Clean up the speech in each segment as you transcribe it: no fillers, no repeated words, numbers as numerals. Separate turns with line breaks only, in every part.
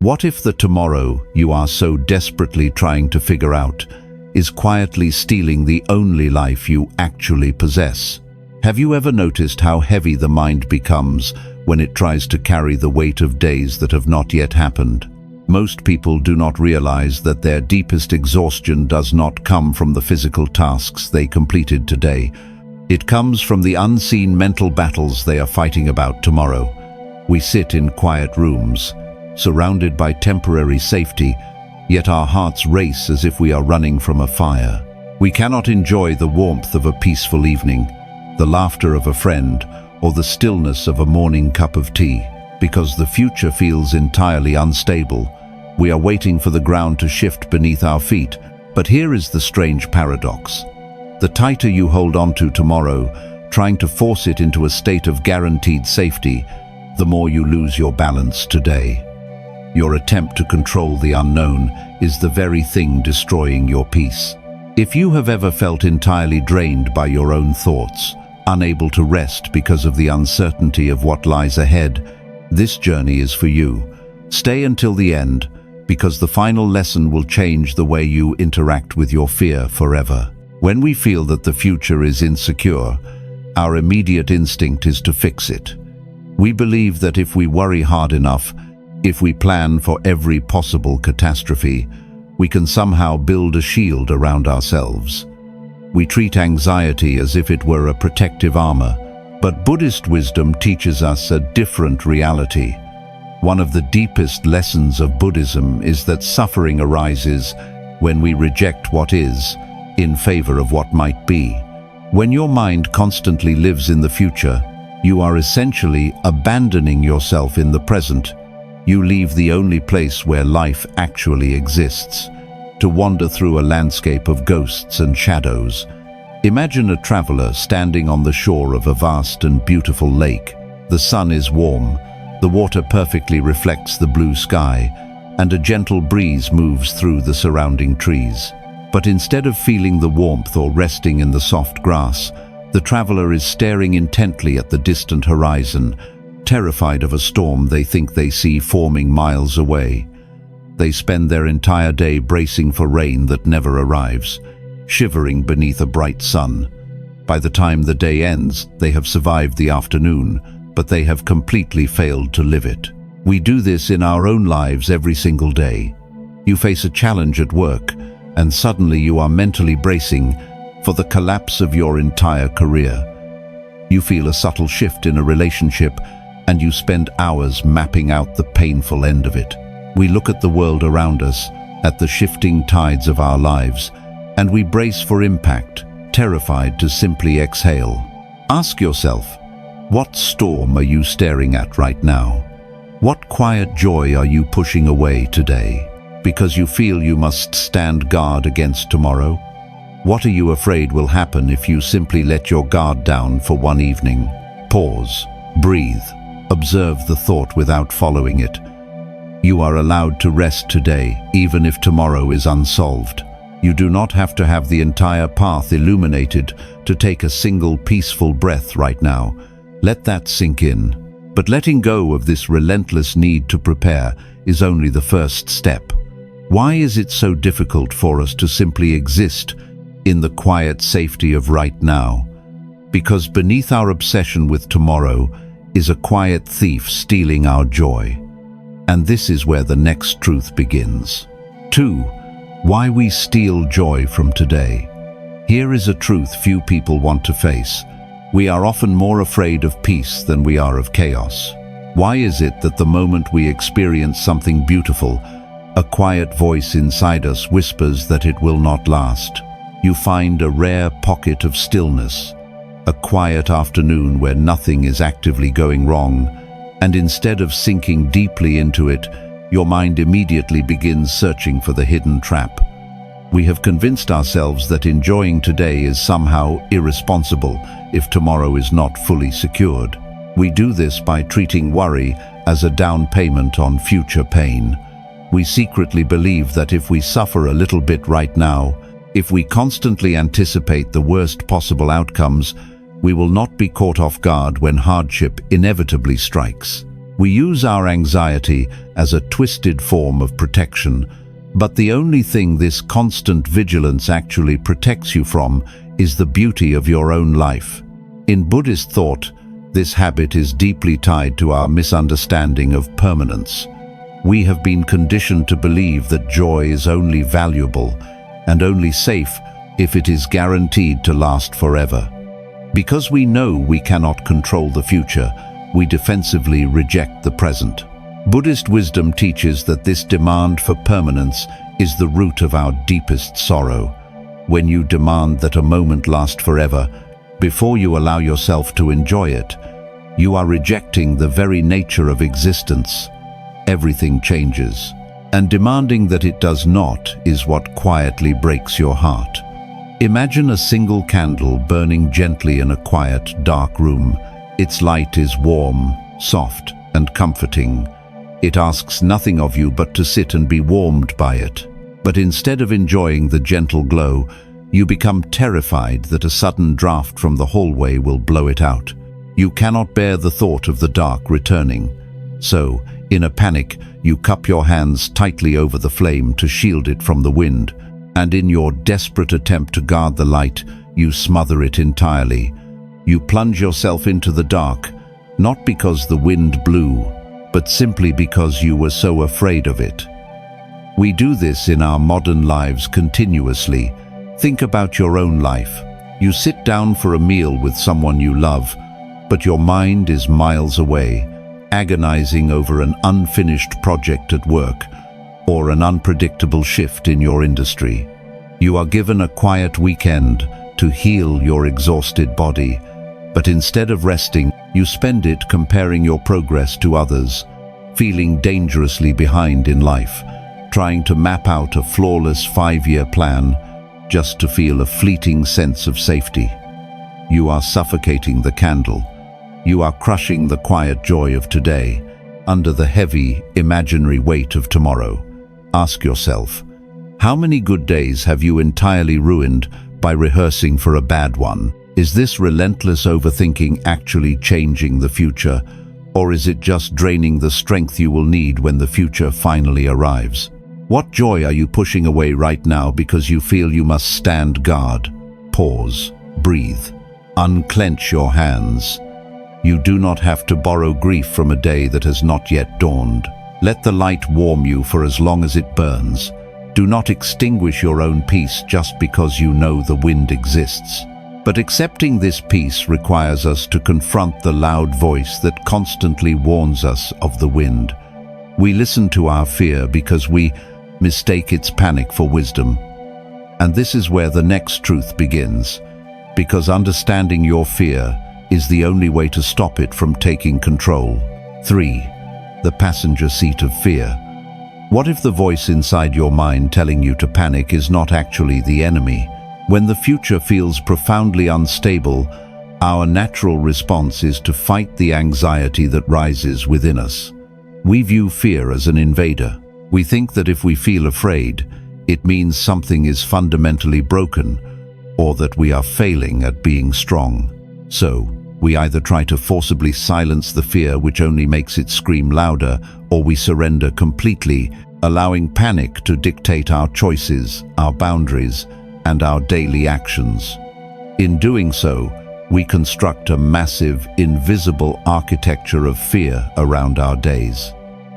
What if the tomorrow you are so desperately trying to figure out is quietly stealing the only life you actually possess? Have you ever noticed how heavy the mind becomes when it tries to carry the weight of days that have not yet happened? Most people do not realize that their deepest exhaustion does not come from the physical tasks they completed today. It comes from the unseen mental battles they are fighting about tomorrow. We sit in quiet rooms, surrounded by temporary safety, yet our hearts race as if we are running from a fire. We cannot enjoy the warmth of a peaceful evening, the laughter of a friend, or the stillness of a morning cup of tea, because the future feels entirely unstable. We are waiting for the ground to shift beneath our feet. But here is the strange paradox. The tighter you hold on to tomorrow, trying to force it into a state of guaranteed safety, the more you lose your balance today. Your attempt to control the unknown is the very thing destroying your peace. If you have ever felt entirely drained by your own thoughts, unable to rest because of the uncertainty of what lies ahead, this journey is for you. Stay until the end, because the final lesson will change the way you interact with your fear forever. When we feel that the future is insecure, our immediate instinct is to fix it. We believe that if we worry hard enough, if we plan for every possible catastrophe, we can somehow build a shield around ourselves. We treat anxiety as if it were a protective armor, but Buddhist wisdom teaches us a different reality. One of the deepest lessons of Buddhism is that suffering arises when we reject what is in favor of what might be. When your mind constantly lives in the future, you are essentially abandoning yourself in the present. You leave the only place where life actually exists, to wander through a landscape of ghosts and shadows. Imagine a traveler standing on the shore of a vast and beautiful lake. The sun is warm, the water perfectly reflects the blue sky, and a gentle breeze moves through the surrounding trees. But instead of feeling the warmth or resting in the soft grass, the traveler is staring intently at the distant horizon, terrified of a storm they think they see forming miles away. They spend their entire day bracing for rain that never arrives, shivering beneath a bright sun. By the time the day ends, they have survived the afternoon, but they have completely failed to live it. We do this in our own lives every single day. You face a challenge at work, and suddenly you are mentally bracing for the collapse of your entire career. You feel a subtle shift in a relationship, and you spend hours mapping out the painful end of it. We look at the world around us, at the shifting tides of our lives, and we brace for impact, terrified to simply exhale. Ask yourself, what storm are you staring at right now? What quiet joy are you pushing away today, because you feel you must stand guard against tomorrow? What are you afraid will happen if you simply let your guard down for one evening? Pause, breathe, observe the thought without following it. You are allowed to rest today, even if tomorrow is unsolved. You do not have to have the entire path illuminated to take a single peaceful breath right now. Let that sink in. But letting go of this relentless need to prepare is only the first step. Why is it so difficult for us to simply exist in the quiet safety of right now? Because beneath our obsession with tomorrow is a quiet thief stealing our joy. And this is where the next truth begins. 2. Why we steal joy from today. Here is a truth few people want to face. We are often more afraid of peace than we are of chaos. Why is it that the moment we experience something beautiful, a quiet voice inside us whispers that it will not last? You find a rare pocket of stillness, a quiet afternoon where nothing is actively going wrong, and instead of sinking deeply into it, your mind immediately begins searching for the hidden trap. We have convinced ourselves that enjoying today is somehow irresponsible if tomorrow is not fully secured. We do this by treating worry as a down payment on future pain. We secretly believe that if we suffer a little bit right now, if we constantly anticipate the worst possible outcomes, we will not be caught off guard when hardship inevitably strikes. We use our anxiety as a twisted form of protection, but the only thing this constant vigilance actually protects you from is the beauty of your own life. In Buddhist thought, this habit is deeply tied to our misunderstanding of permanence. We have been conditioned to believe that joy is only valuable and only safe if it is guaranteed to last forever. Because we know we cannot control the future, we defensively reject the present. Buddhist wisdom teaches that this demand for permanence is the root of our deepest sorrow. When you demand that a moment last forever, before you allow yourself to enjoy it, you are rejecting the very nature of existence. Everything changes, and demanding that it does not is what quietly breaks your heart. Imagine a single candle burning gently in a quiet, dark room. Its light is warm, soft, and comforting. It asks nothing of you but to sit and be warmed by it. But instead of enjoying the gentle glow, you become terrified that a sudden draft from the hallway will blow it out. You cannot bear the thought of the dark returning. So, in a panic, you cup your hands tightly over the flame to shield it from the wind, and in your desperate attempt to guard the light, you smother it entirely. You plunge yourself into the dark, not because the wind blew, but simply because you were so afraid of it. We do this in our modern lives continuously. Think about your own life. You sit down for a meal with someone you love, but your mind is miles away, agonizing over an unfinished project at work or an unpredictable shift in your industry. You are given a quiet weekend to heal your exhausted body, but instead of resting, you spend it comparing your progress to others, feeling dangerously behind in life, trying to map out a flawless 5-year plan just to feel a fleeting sense of safety. You are suffocating the candle. You are crushing the quiet joy of today under the heavy, imaginary weight of tomorrow. Ask yourself, how many good days have you entirely ruined by rehearsing for a bad one? Is this relentless overthinking actually changing the future, or is it just draining the strength you will need when the future finally arrives? What joy are you pushing away right now because you feel you must stand guard? Pause, breathe, unclench your hands. You do not have to borrow grief from a day that has not yet dawned. Let the light warm you for as long as it burns. Do not extinguish your own peace just because you know the wind exists. But accepting this peace requires us to confront the loud voice that constantly warns us of the wind. We listen to our fear because we mistake its panic for wisdom. And this is where the next truth begins, because understanding your fear is the only way to stop it from taking control. 3. The passenger seat of fear. What if the voice inside your mind telling you to panic is not actually the enemy? When the future feels profoundly unstable, our natural response is to fight the anxiety that rises within us. We view fear as an invader. We think that if we feel afraid, it means something is fundamentally broken, or that we are failing at being strong. So, we either try to forcibly silence the fear, which only makes it scream louder, or we surrender completely, allowing panic to dictate our choices, our boundaries, and our daily actions. In doing so, we construct a massive, invisible architecture of fear around our days.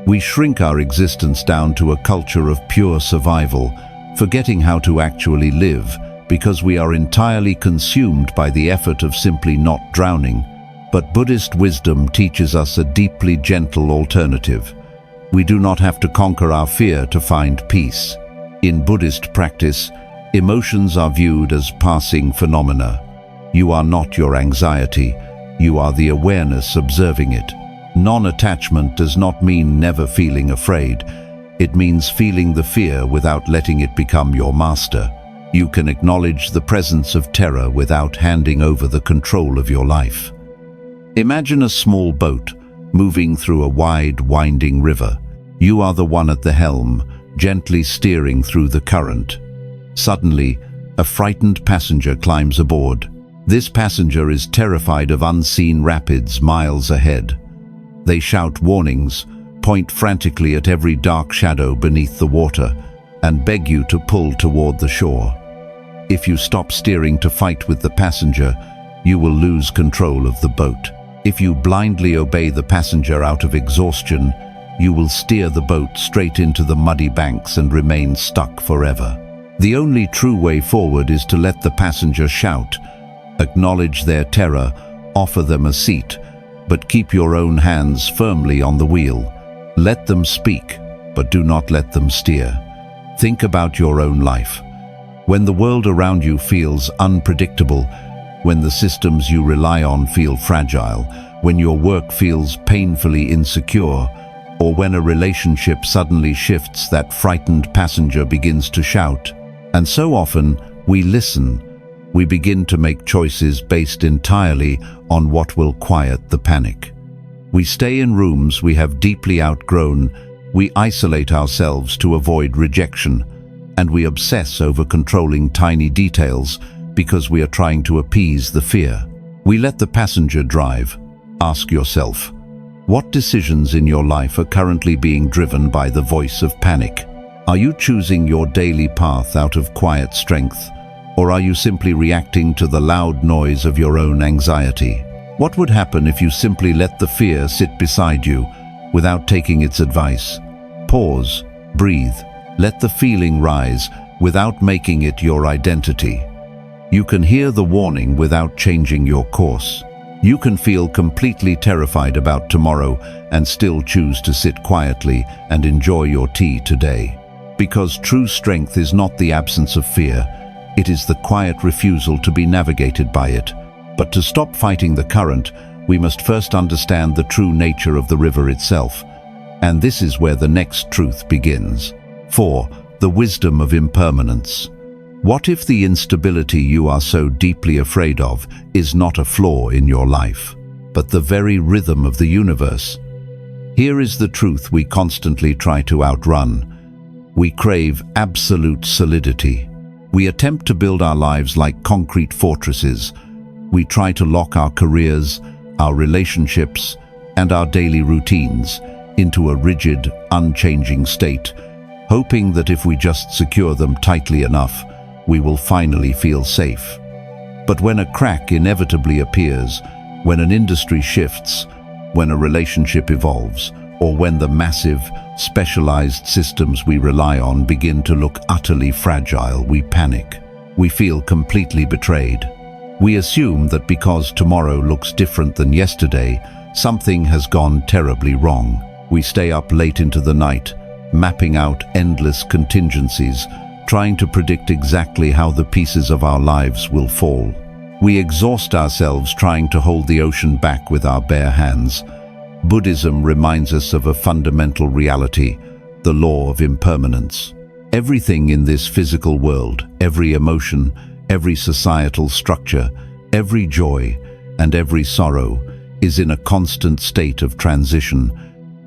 We shrink our existence down to a culture of pure survival, forgetting how to actually live, because we are entirely consumed by the effort of simply not drowning. But Buddhist wisdom teaches us a deeply gentle alternative. We do not have to conquer our fear to find peace. In Buddhist practice, emotions are viewed as passing phenomena. You are not your anxiety, you are the awareness observing it. Non-attachment does not mean never feeling afraid. It means feeling the fear without letting it become your master. You can acknowledge the presence of terror without handing over the control of your life. Imagine a small boat moving through a wide, winding river. You are the one at the helm, gently steering through the current. Suddenly, a frightened passenger climbs aboard. This passenger is terrified of unseen rapids miles ahead. They shout warnings, point frantically at every dark shadow beneath the water, and beg you to pull toward the shore. If you stop steering to fight with the passenger, you will lose control of the boat. If you blindly obey the passenger out of exhaustion, you will steer the boat straight into the muddy banks and remain stuck forever. The only true way forward is to let the passenger shout, acknowledge their terror, offer them a seat, but keep your own hands firmly on the wheel. Let them speak, but do not let them steer. Think about your own life. When the world around you feels unpredictable, when the systems you rely on feel fragile, when your work feels painfully insecure, or when a relationship suddenly shifts, that frightened passenger begins to shout. And so often, we listen. We begin to make choices based entirely on what will quiet the panic. We stay in rooms we have deeply outgrown, we isolate ourselves to avoid rejection, and we obsess over controlling tiny details because we are trying to appease the fear. We let the passenger drive. Ask yourself, what decisions in your life are currently being driven by the voice of panic? Are you choosing your daily path out of quiet strength, or are you simply reacting to the loud noise of your own anxiety? What would happen if you simply let the fear sit beside you without taking its advice? Pause, breathe, let the feeling rise without making it your identity. You can hear the warning without changing your course. You can feel completely terrified about tomorrow and still choose to sit quietly and enjoy your tea today. Because true strength is not the absence of fear, it is the quiet refusal to be navigated by it. But to stop fighting the current, we must first understand the true nature of the river itself. And this is where the next truth begins. 4. The wisdom of impermanence. What if the instability you are so deeply afraid of is not a flaw in your life, but the very rhythm of the universe? Here is the truth we constantly try to outrun. We crave absolute solidity. We attempt to build our lives like concrete fortresses. We try to lock our careers, our relationships, and our daily routines into a rigid, unchanging state, hoping that if we just secure them tightly enough, we will finally feel safe. But when a crack inevitably appears, when an industry shifts, when a relationship evolves, or when the massive, specialized systems we rely on begin to look utterly fragile, we panic. We feel completely betrayed. We assume that because tomorrow looks different than yesterday, something has gone terribly wrong. We stay up late into the night, mapping out endless contingencies, trying to predict exactly how the pieces of our lives will fall. We exhaust ourselves trying to hold the ocean back with our bare hands. Buddhism reminds us of a fundamental reality, the law of impermanence. Everything in this physical world, every emotion, every societal structure, every joy, and every sorrow is in a constant state of transition.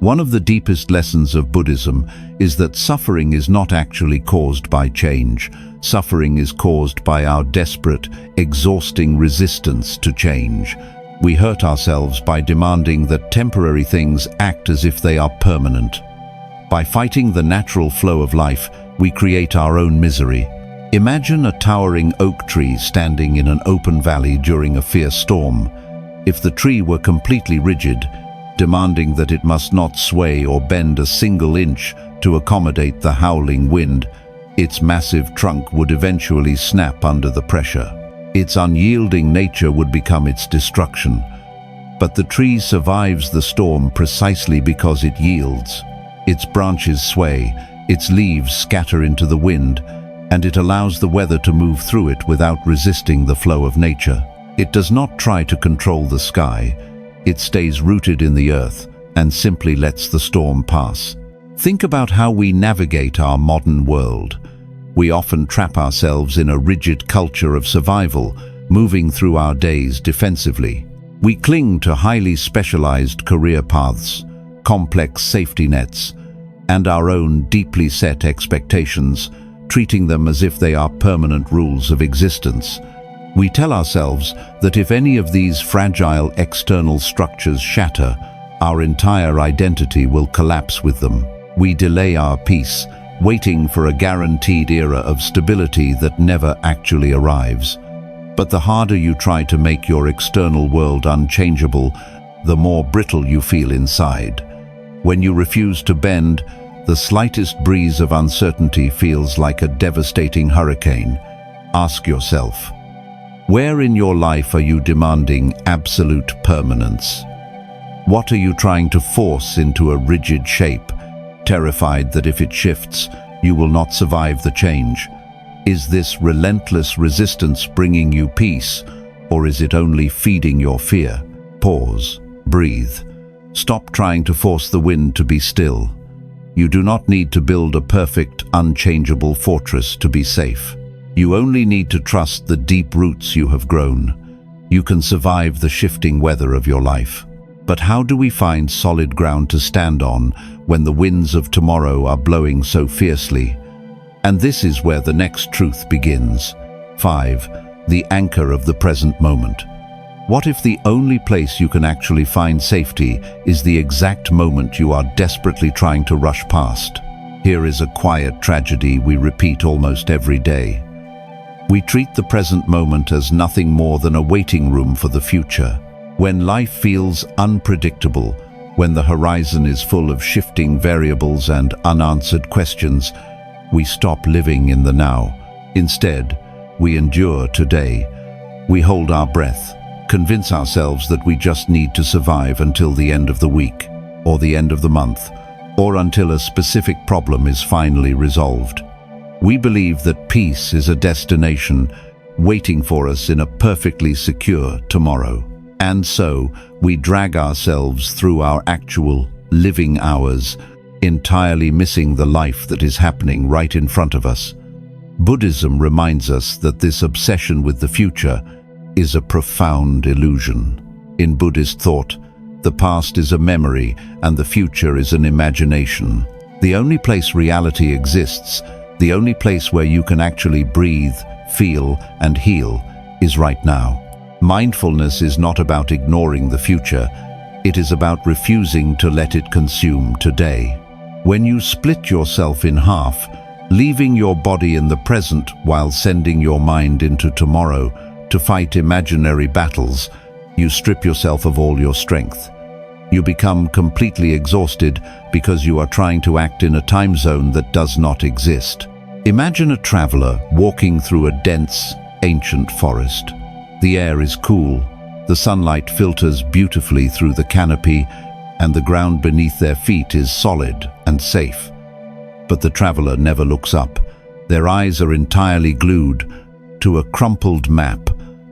One of the deepest lessons of Buddhism is that suffering is not actually caused by change. Suffering is caused by our desperate, exhausting resistance to change. We hurt ourselves by demanding that temporary things act as if they are permanent. By fighting the natural flow of life, we create our own misery. Imagine a towering oak tree standing in an open valley during a fierce storm. If the tree were completely rigid, demanding that it must not sway or bend a single inch to accommodate the howling wind, its massive trunk would eventually snap under the pressure. Its unyielding nature would become its destruction. But the tree survives the storm precisely because it yields. Its branches sway, its leaves scatter into the wind, and it allows the weather to move through it without resisting the flow of nature. It does not try to control the sky. It stays rooted in the earth and simply lets the storm pass. Think about how we navigate our modern world. We often trap ourselves in a rigid culture of survival, moving through our days defensively. We cling to highly specialized career paths, complex safety nets, and our own deeply set expectations, treating them as if they are permanent rules of existence. We tell ourselves that if any of these fragile external structures shatter, our entire identity will collapse with them. We delay our peace, waiting for a guaranteed era of stability that never actually arrives. But the harder you try to make your external world unchangeable, the more brittle you feel inside. When you refuse to bend, the slightest breeze of uncertainty feels like a devastating hurricane. Ask yourself, where in your life are you demanding absolute permanence? What are you trying to force into a rigid shape, terrified that if it shifts, you will not survive the change? Is this relentless resistance bringing you peace, or is it only feeding your fear? Pause. Breathe. Stop trying to force the wind to be still. You do not need to build a perfect, unchangeable fortress to be safe. You only need to trust the deep roots you have grown. You can survive the shifting weather of your life. But how do we find solid ground to stand on when the winds of tomorrow are blowing so fiercely? And this is where the next truth begins. 5. The anchor of the present moment. What if the only place you can actually find safety is the exact moment you are desperately trying to rush past? Here is a quiet tragedy we repeat almost every day. We treat the present moment as nothing more than a waiting room for the future. When life feels unpredictable, when the horizon is full of shifting variables and unanswered questions, we stop living in the now. Instead, we endure today. We hold our breath, convince ourselves that we just need to survive until the end of the week, or the end of the month, or until a specific problem is finally resolved. We believe that peace is a destination waiting for us in a perfectly secure tomorrow. And so, we drag ourselves through our actual living hours, entirely missing the life that is happening right in front of us. Buddhism reminds us that this obsession with the future is a profound illusion. In Buddhist thought, the past is a memory and the future is an imagination. The only place reality exists, the only place where you can actually breathe, feel, and heal, is right now. Mindfulness is not about ignoring the future. It is about refusing to let it consume today. When you split yourself in half, leaving your body in the present while sending your mind into tomorrow to fight imaginary battles, you strip yourself of all your strength. You become completely exhausted because you are trying to act in a time zone that does not exist. Imagine a traveler walking through a dense, ancient forest. The air is cool, the sunlight filters beautifully through the canopy, and the ground beneath their feet is solid and safe. But the traveler never looks up. Their eyes are entirely glued to a crumpled map,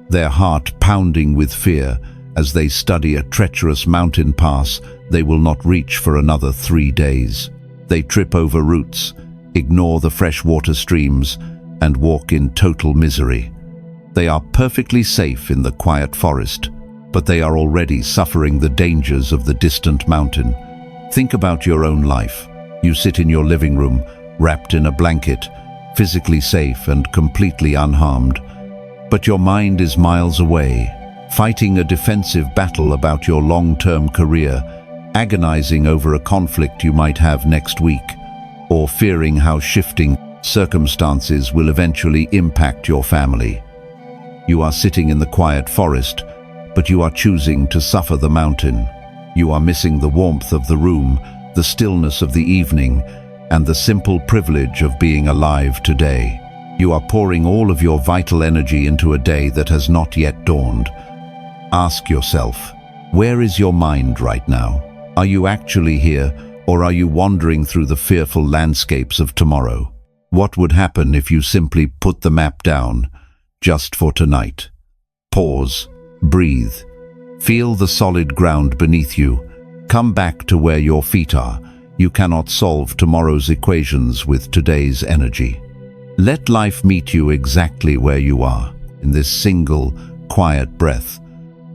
their heart pounding with fear as they study a treacherous mountain pass they will not reach for another 3 days. They trip over roots, ignore the freshwater streams, and walk in total misery. They are perfectly safe in the quiet forest, but they are already suffering the dangers of the distant mountain. Think about your own life. You sit in your living room, wrapped in a blanket, physically safe and completely unharmed. But your mind is miles away, fighting a defensive battle about your long-term career, agonizing over a conflict you might have next week, or fearing how shifting circumstances will eventually impact your family. You are sitting in the quiet forest, but you are choosing to suffer the mountain. You are missing the warmth of the room, the stillness of the evening, and the simple privilege of being alive today. You are pouring all of your vital energy into a day that has not yet dawned. Ask yourself, where is your mind right now? Are you actually here, or are you wandering through the fearful landscapes of tomorrow? What would happen if you simply put the map down, just for tonight? Pause, breathe, feel the solid ground beneath you. Come back to where your feet are. You cannot solve tomorrow's equations with today's energy. Let life meet you exactly where you are, in this single, quiet breath.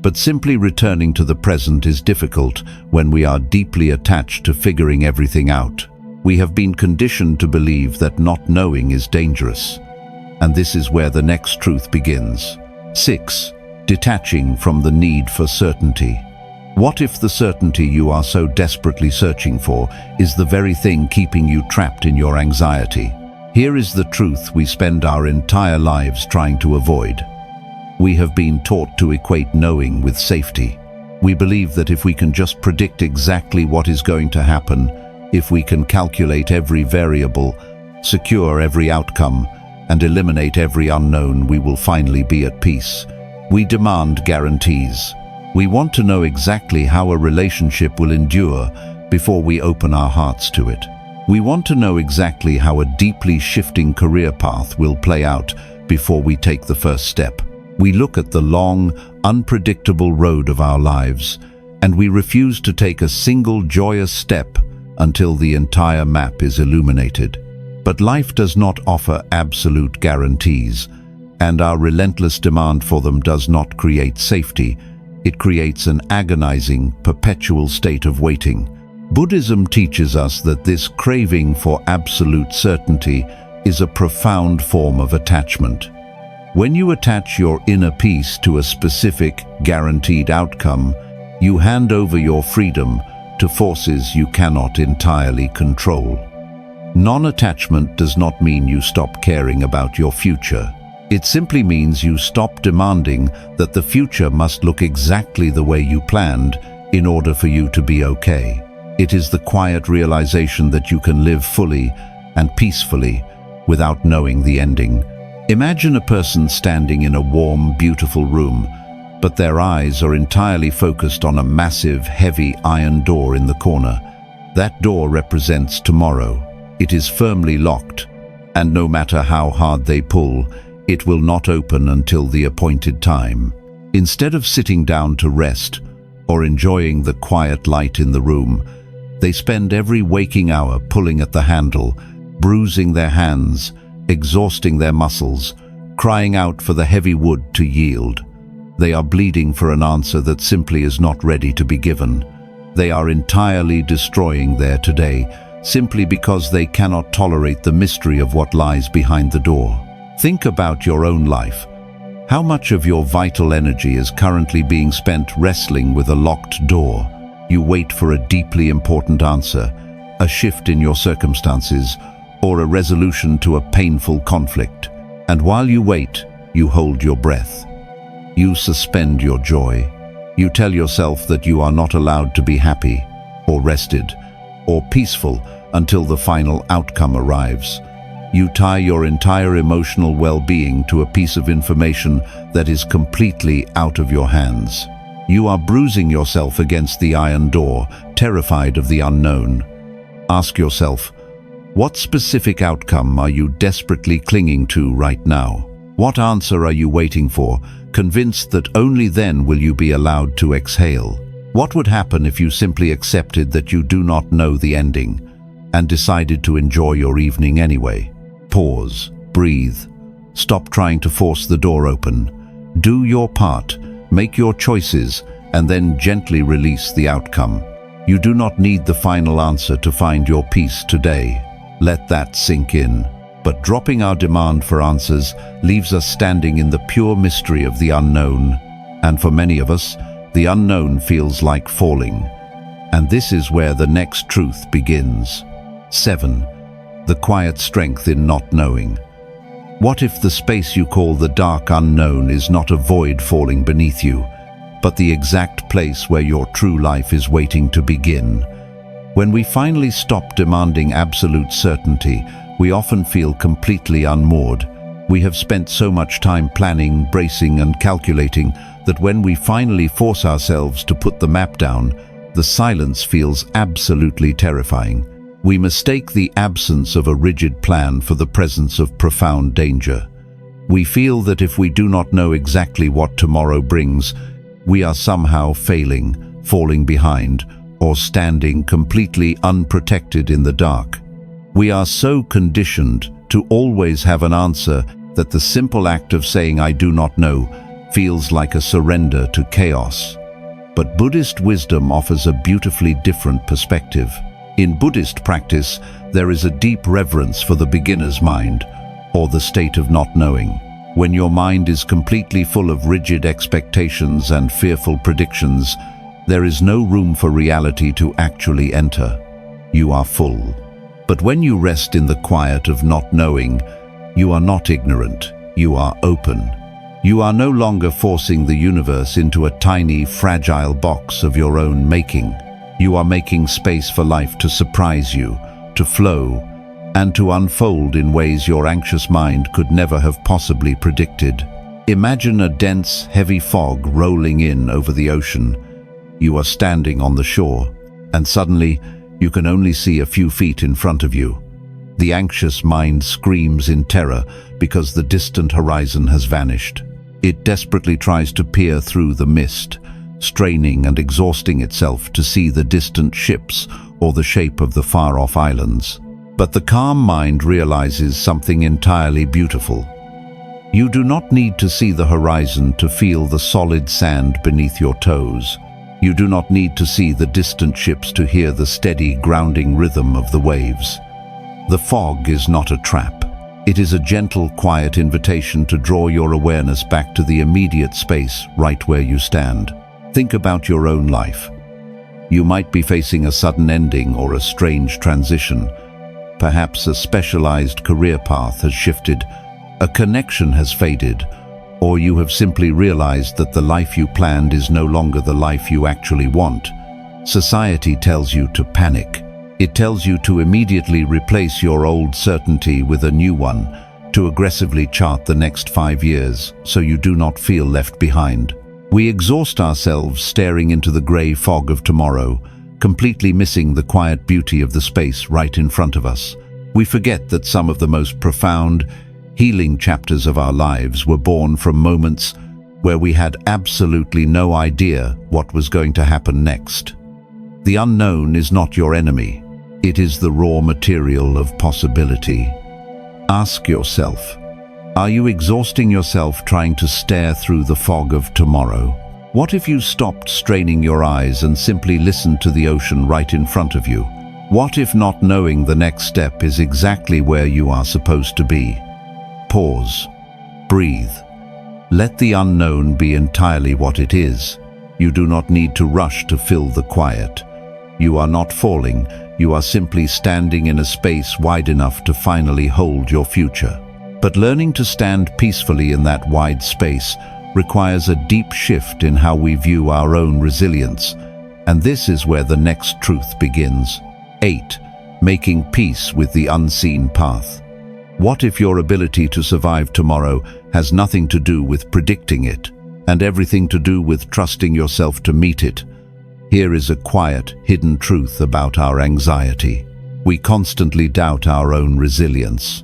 But simply returning to the present is difficult when we are deeply attached to figuring everything out. We have been conditioned to believe that not knowing is dangerous. And this is where the next truth begins. 6. Detaching from the need for certainty. What if the certainty you are so desperately searching for is the very thing keeping you trapped in your anxiety? Here is the truth we spend our entire lives trying to avoid. We have been taught to equate knowing with safety. We believe that if we can just predict exactly what is going to happen, if we can calculate every variable, secure every outcome, and eliminate every unknown, we will finally be at peace. We demand guarantees. We want to know exactly how a relationship will endure before we open our hearts to it. We want to know exactly how a deeply shifting career path will play out before we take the first step. We look at the long, unpredictable road of our lives, and we refuse to take a single joyous step until the entire map is illuminated. But life does not offer absolute guarantees, and our relentless demand for them does not create safety. It creates an agonizing, perpetual state of waiting. Buddhism teaches us that this craving for absolute certainty is a profound form of attachment. When you attach your inner peace to a specific, guaranteed outcome, you hand over your freedom to forces you cannot entirely control. Non-attachment does not mean you stop caring about your future. It simply means you stop demanding that the future must look exactly the way you planned in order for you to be okay. It is the quiet realization that you can live fully and peacefully without knowing the ending. Imagine a person standing in a warm, beautiful room, but their eyes are entirely focused on a massive, heavy iron door in the corner. That door represents tomorrow. It is firmly locked, and no matter how hard they pull, it will not open until the appointed time. Instead of sitting down to rest or enjoying the quiet light in the room, they spend every waking hour pulling at the handle, bruising their hands, exhausting their muscles, crying out for the heavy wood to yield. They are bleeding for an answer that simply is not ready to be given. They are entirely destroying their today, simply because they cannot tolerate the mystery of what lies behind the door. Think about your own life. How much of your vital energy is currently being spent wrestling with a locked door? You wait for a deeply important answer, a shift in your circumstances, or a resolution to a painful conflict. And while you wait, you hold your breath. You suspend your joy. You tell yourself that you are not allowed to be happy, or rested, or peaceful until the final outcome arrives. You tie your entire emotional well-being to a piece of information that is completely out of your hands. You are bruising yourself against the iron door, terrified of the unknown. Ask yourself, what specific outcome are you desperately clinging to right now? What answer are you waiting for, convinced that only then will you be allowed to exhale? What would happen if you simply accepted that you do not know the ending and decided to enjoy your evening anyway? Pause, breathe, stop trying to force the door open. Do your part, make your choices, and then gently release the outcome. You do not need the final answer to find your peace today. Let that sink in. But dropping our demand for answers leaves us standing in the pure mystery of the unknown. And for many of us, the unknown feels like falling. And this is where the next truth begins. 7. The quiet strength in not knowing. What if the space you call the dark unknown is not a void falling beneath you, but the exact place where your true life is waiting to begin? When we finally stop demanding absolute certainty, we often feel completely unmoored. We have spent so much time planning, bracing, and calculating that when we finally force ourselves to put the map down, the silence feels absolutely terrifying. We mistake the absence of a rigid plan for the presence of profound danger. We feel that if we do not know exactly what tomorrow brings, we are somehow failing, falling behind, or standing completely unprotected in the dark. We are so conditioned to always have an answer that the simple act of saying "I do not know" feels like a surrender to chaos. But Buddhist wisdom offers a beautifully different perspective. In Buddhist practice, there is a deep reverence for the beginner's mind, or the state of not knowing. When your mind is completely full of rigid expectations and fearful predictions, There is no room for reality to actually enter. You are full. But when you rest in the quiet of not knowing, you are not ignorant, you are open. You are no longer forcing the universe into a tiny, fragile box of your own making. You are making space for life to surprise you, to flow, and to unfold in ways your anxious mind could never have possibly predicted. Imagine a dense, heavy fog rolling in over the ocean. You are standing on the shore, and suddenly you can only see a few feet in front of you. The anxious mind screams in terror because the distant horizon has vanished. It desperately tries to peer through the mist, straining and exhausting itself to see the distant ships or the shape of the far-off islands. But the calm mind realizes something entirely beautiful. You do not need to see the horizon to feel the solid sand beneath your toes. You do not need to see the distant ships to hear the steady, grounding rhythm of the waves. The fog is not a trap. It is a gentle, quiet invitation to draw your awareness back to the immediate space right where you stand. Think about your own life. You might be facing a sudden ending or a strange transition. Perhaps a specialized career path has shifted, a connection has faded, or you have simply realized that the life you planned is no longer the life you actually want. Society tells you to panic. It tells you to immediately replace your old certainty with a new one, to aggressively chart the next 5 years so you do not feel left behind. We exhaust ourselves staring into the gray fog of tomorrow, completely missing the quiet beauty of the space right in front of us. We forget that some of the most profound, healing chapters of our lives were born from moments where we had absolutely no idea what was going to happen next. The unknown is not your enemy. It is the raw material of possibility. Ask yourself, are you exhausting yourself trying to stare through the fog of tomorrow? What if you stopped straining your eyes and simply listened to the ocean right in front of you? What if not knowing the next step is exactly where you are supposed to be? Pause. Breathe. Let the unknown be entirely what it is. You do not need to rush to fill the quiet. You are not falling. You are simply standing in a space wide enough to finally hold your future. But learning to stand peacefully in that wide space requires a deep shift in how we view our own resilience. And this is where the next truth begins. 8. Making peace with the unseen path. What if your ability to survive tomorrow has nothing to do with predicting it, and everything to do with trusting yourself to meet it? Here is a quiet, hidden truth about our anxiety. We constantly doubt our own resilience.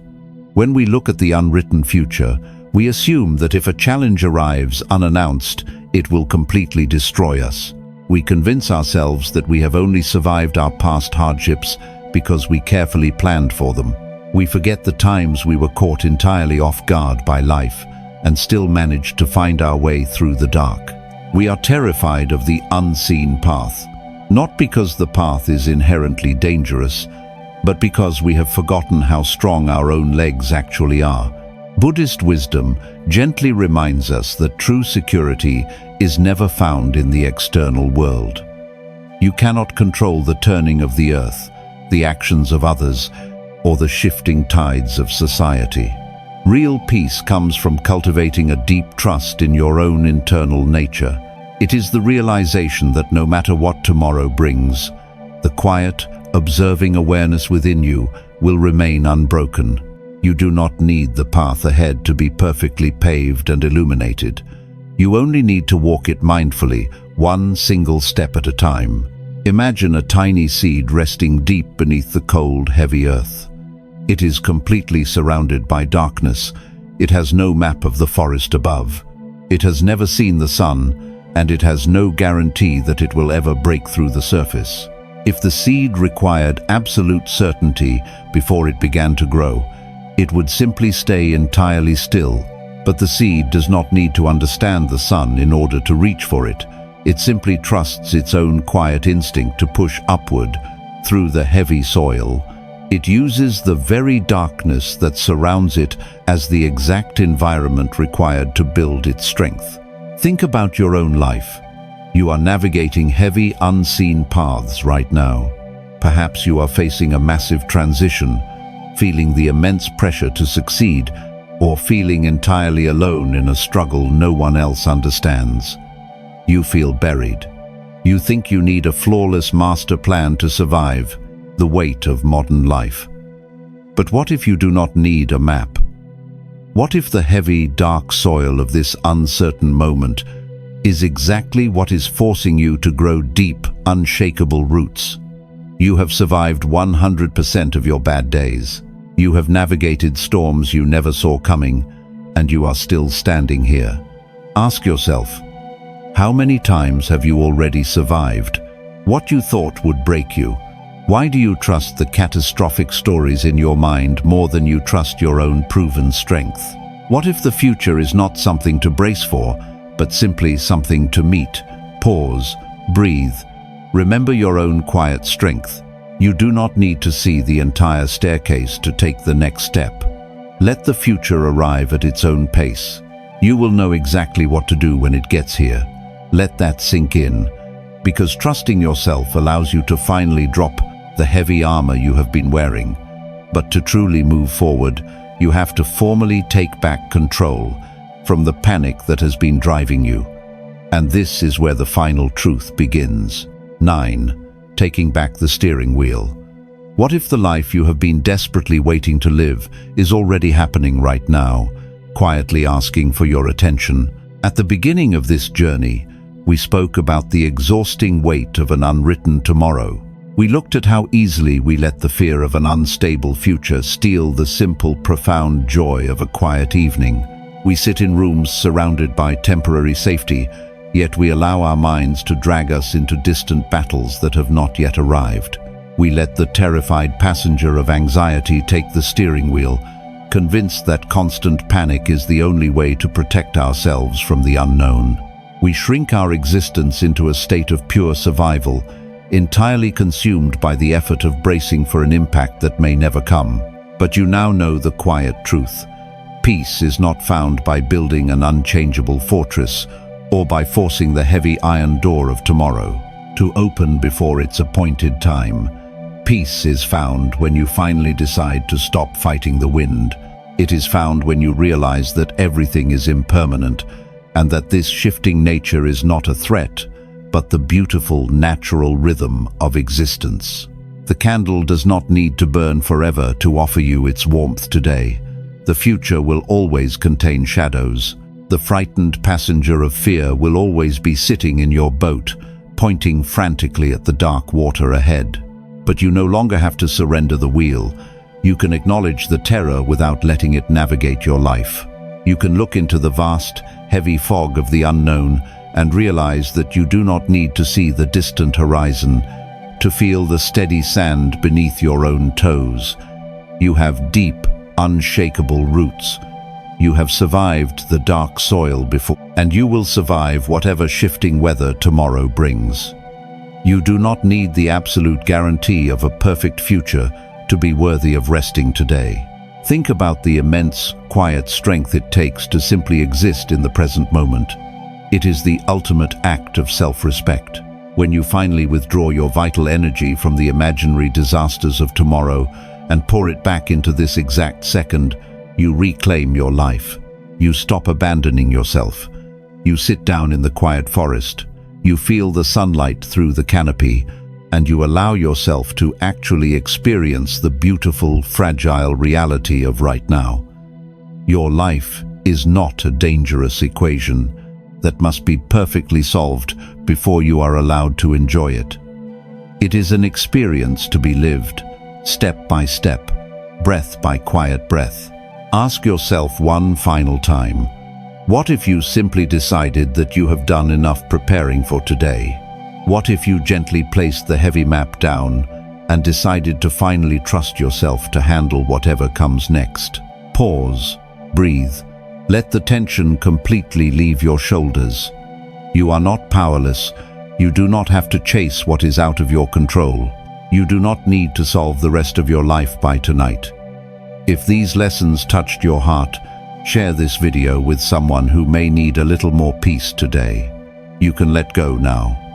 When we look at the unwritten future, we assume that if a challenge arrives unannounced, it will completely destroy us. We convince ourselves that we have only survived our past hardships because we carefully planned for them. We forget the times we were caught entirely off guard by life and still managed to find our way through the dark. We are terrified of the unseen path, not because the path is inherently dangerous, but because we have forgotten how strong our own legs actually are. Buddhist wisdom gently reminds us that true security is never found in the external world. You cannot control the turning of the earth, the actions of others, or the shifting tides of society. Real peace comes from cultivating a deep trust in your own internal nature. It is the realization that no matter what tomorrow brings, the quiet, observing awareness within you will remain unbroken. You do not need the path ahead to be perfectly paved and illuminated. You only need to walk it mindfully, one single step at a time. Imagine a tiny seed resting deep beneath the cold, heavy earth. It is completely surrounded by darkness. It has no map of the forest above. It has never seen the sun, and it has no guarantee that it will ever break through the surface. If the seed required absolute certainty before it began to grow, it would simply stay entirely still. But the seed does not need to understand the sun in order to reach for it. It simply trusts its own quiet instinct to push upward through the heavy soil. It uses the very darkness that surrounds it as the exact environment required to build its strength. Think about your own life. You are navigating heavy, unseen paths right now. Perhaps you are facing a massive transition, feeling the immense pressure to succeed, or feeling entirely alone in a struggle no one else understands. You feel buried. You think you need a flawless master plan to survive the weight of modern life. But what if you do not need a map? What if the heavy, dark soil of this uncertain moment is exactly what is forcing you to grow deep, unshakable roots? You have survived 100% of your bad days. You have navigated storms you never saw coming, and you are still standing here. Ask yourself, how many times have you already survived what you thought would break you? Why do you trust the catastrophic stories in your mind more than you trust your own proven strength? What if the future is not something to brace for, but simply something to meet? Pause, breathe, remember your own quiet strength. You do not need to see the entire staircase to take the next step. Let the future arrive at its own pace. You will know exactly what to do when it gets here. Let that sink in, because trusting yourself allows you to finally drop the heavy armor you have been wearing. But to truly move forward, you have to formally take back control from the panic that has been driving you. And this is where the final truth begins. 9. Taking back the steering wheel. What if the life you have been desperately waiting to live is already happening right now, quietly asking for your attention? At the beginning of this journey, we spoke about the exhausting weight of an unwritten tomorrow. We looked at how easily we let the fear of an unstable future steal the simple, profound joy of a quiet evening. We sit in rooms surrounded by temporary safety, yet we allow our minds to drag us into distant battles that have not yet arrived. We let the terrified passenger of anxiety take the steering wheel, convinced that constant panic is the only way to protect ourselves from the unknown. We shrink our existence into a state of pure survival, entirely consumed by the effort of bracing for an impact that may never come. But you now know the quiet truth. Peace is not found by building an unchangeable fortress, or by forcing the heavy iron door of tomorrow to open before its appointed time. Peace is found when you finally decide to stop fighting the wind. It is found when you realize that everything is impermanent, and that this shifting nature is not a threat, but the beautiful, natural rhythm of existence. The candle does not need to burn forever to offer you its warmth today. The future will always contain shadows. The frightened passenger of fear will always be sitting in your boat, pointing frantically at the dark water ahead. But you no longer have to surrender the wheel. You can acknowledge the terror without letting it navigate your life. You can look into the vast, heavy fog of the unknown and realize that you do not need to see the distant horizon to feel the steady sand beneath your own toes. You have deep, unshakable roots. You have survived the dark soil before, and you will survive whatever shifting weather tomorrow brings. You do not need the absolute guarantee of a perfect future to be worthy of resting today. Think about the immense, quiet strength it takes to simply exist in the present moment. It is the ultimate act of self-respect. When you finally withdraw your vital energy from the imaginary disasters of tomorrow and pour it back into this exact second, you reclaim your life. You stop abandoning yourself. You sit down in the quiet forest. You feel the sunlight through the canopy, and you allow yourself to actually experience the beautiful, fragile reality of right now. Your life is not a dangerous equation that must be perfectly solved before you are allowed to enjoy it. It is an experience to be lived, step by step, breath by quiet breath. Ask yourself one final time, what if you simply decided that you have done enough preparing for today? What if you gently placed the heavy map down and decided to finally trust yourself to handle whatever comes next? Pause, breathe, let the tension completely leave your shoulders. You are not powerless. You do not have to chase what is out of your control. You do not need to solve the rest of your life by tonight. If these lessons touched your heart, share this video with someone who may need a little more peace today. You can let go now.